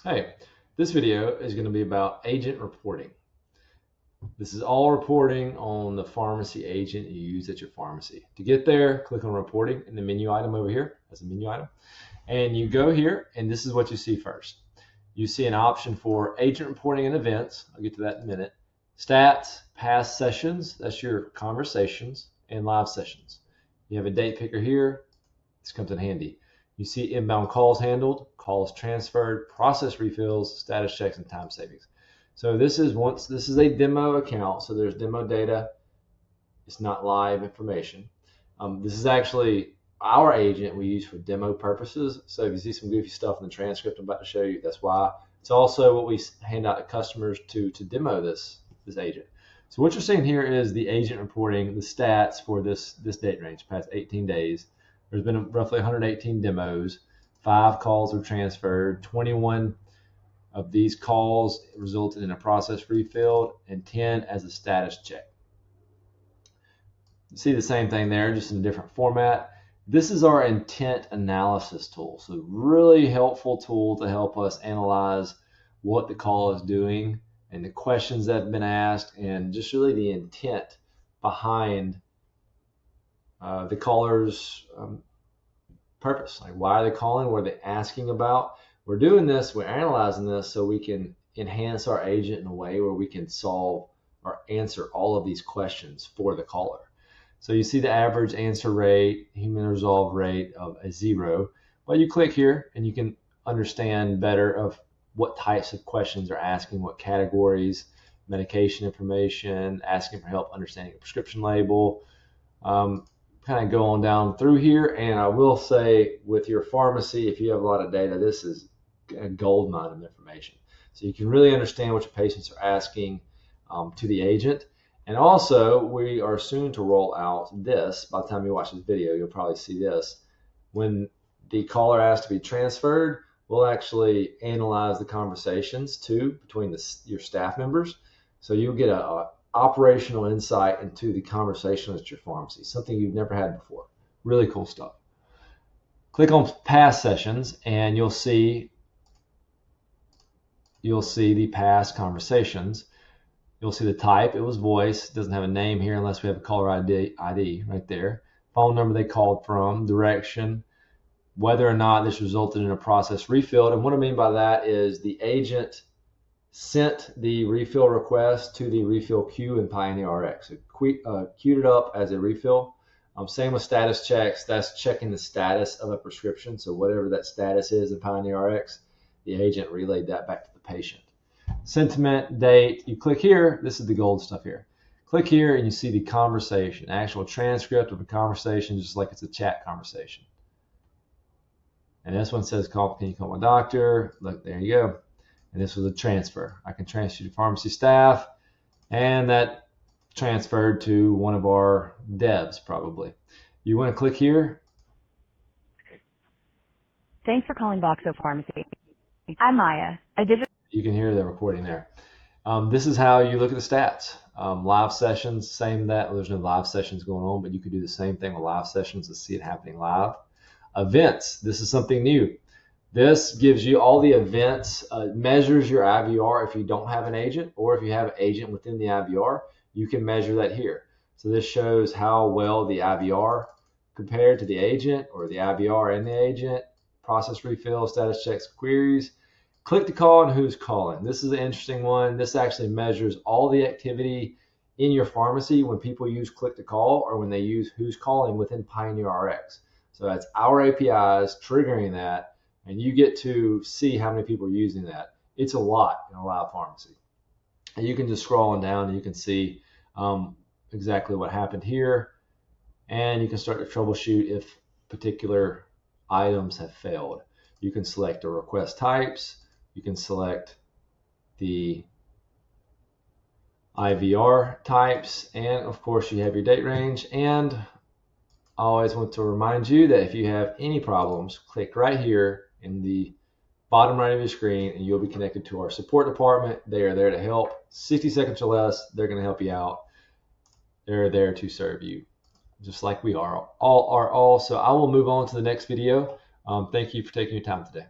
Hey, this video is going to be about agent reporting. This is all reporting on the pharmacy agent you use at your pharmacy. To get there, click on reporting in the menu item over here as a menu item. And you go here, and this is what you see first. You see an option for agent reporting and events. I'll get to that in a minute. Stats, past sessions, that's your conversations, and live sessions. You have a date picker here. This comes in handy. You see inbound calls handled, calls transferred, process refills, status checks, and time savings. So this is a demo account, so there's demo data. It's not live information. This is actually our agent we use for demo purposes. So if you see some goofy stuff in the transcript I'm about to show you, that's why. It's also what we hand out to customers to demo this agent. So what you're seeing here is the agent reporting the stats for this date range, past 18 days. There's been roughly 118 demos. 5 calls were transferred. 21 of these calls resulted in a process refilled, and 10 as a status check. You see the same thing there, just in a different format. This is our intent analysis tool. So really helpful tool to help us analyze what the call is doing and the questions that have been asked, and just really the intent behind the caller's purpose. Like, why are they calling? What are they asking about? We're doing this, we're analyzing this so we can enhance our agent in a way where we can solve or answer all of these questions for the caller. So you see the average answer rate, human resolve rate of a 0. But you click here and you can understand better of what types of questions are asking, what categories, medication information, asking for help understanding a prescription label. Kind of go on down through here, and I will say with your pharmacy, if you have a lot of data, this is a gold mine of information. So you can really understand what your patients are asking to the agent. And also, we are soon to roll out this. By the time you watch this video, you'll probably see this. When the caller asks to be transferred, we'll actually analyze the conversations too between your staff members. So you'll get a operational insight into the conversation at your pharmacy, something you've never had before. Really cool stuff. Click on past sessions and you'll see the past conversations. You'll see the type, it was voice. It doesn't have a name here unless we have a caller ID right there. Phone number they called from, direction, whether or not this resulted in a process refilled. And what I mean by that is the agent sent the refill request to the refill queue in Pioneer RX. It queued it up as a refill. Same with status checks. That's checking the status of a prescription. So whatever that status is in Pioneer RX, the agent relayed that back to the patient. Sentiment, date, you click here. This is the gold stuff here. Click here and you see the conversation, actual transcript of a conversation, just like it's a chat conversation. And this one says, can you call my doctor? Look, there you go. And this was a transfer. I can transfer to pharmacy staff, and that transferred to one of our devs probably. You want to click here. Thanks for calling Boxo Pharmacy. I'm Maya. You can hear the recording there. This is how you look at the stats. Live sessions, same that. Well, there's no live sessions going on, but you could do the same thing with live sessions to see it happening live. Events, this is something new. This gives you all the events, measures your IVR if you don't have an agent, or if you have an agent within the IVR, you can measure that here. So this shows how well the IVR compared to the agent, or the IVR and the agent, process refill, status checks, queries. Click to call and who's calling. This is an interesting one. This actually measures all the activity in your pharmacy when people use click to call or when they use who's calling within Pioneer RX. So that's our APIs triggering that, and you get to see how many people are using that. It's a lot in a live pharmacy. And you can just scroll on down and you can see exactly what happened here. And you can start to troubleshoot if particular items have failed. You can select the request types. You can select the IVR types. And of course, you have your date range. And I always want to remind you that if you have any problems, click right here in the bottom right of your screen and you'll be connected to our support department. They are there to help. 60 seconds or less, they're going to help you out. They're there to serve you, just like we are all. So I will move on to the next video. Thank you for taking your time today.